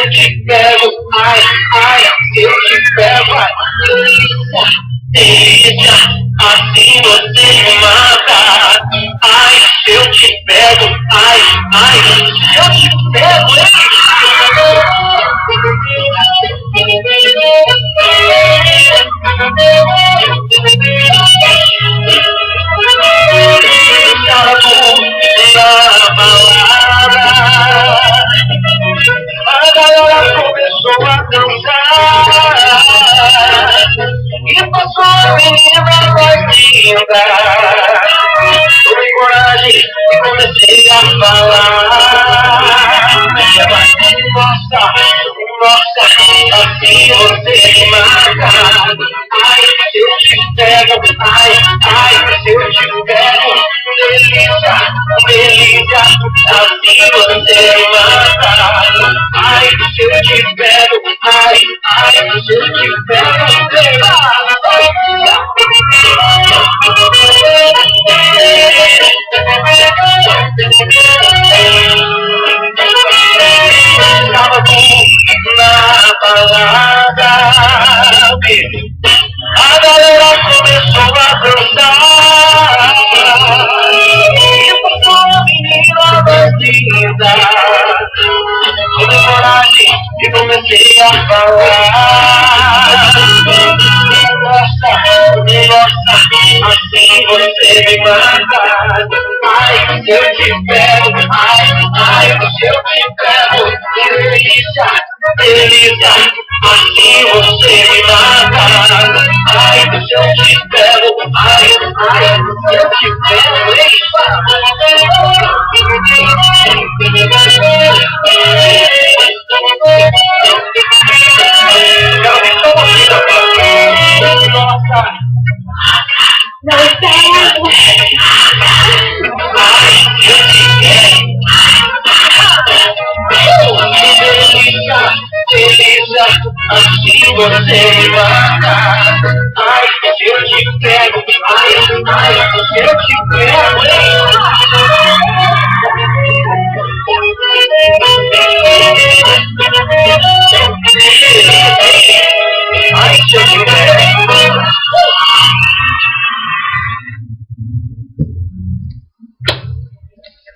eu te pego, ai, ai, se eu te pego, ai, delícia, assim você me mata. Ai, se eu te pego, ai, ai, se eu te pego, na balada, a galera começou a dançar e passou a menina mais linda. Tomei coragem e comecei a falar. Nossa, nossa, assim você me mata. Ai, se eu te pego, ai, ai, se eu te pego, delícia, delícia, assim você me mata. Ai, se eu te pego, ai, ai, se eu te pego, na balada, a galera começou a dançar e passou a menina mais linda. Tomei coragem e comecei a falar. Nossa, nossa, assim você me mata. Ai, se eu te pego, ai, ai, se eu te pego, delícia, delícia, assim você me mata. Ai, se eu te pego, ai, ai, se eu te pego, delícia, assim você me mata. Ai, se eu te pego, ai, ai, se eu te pego,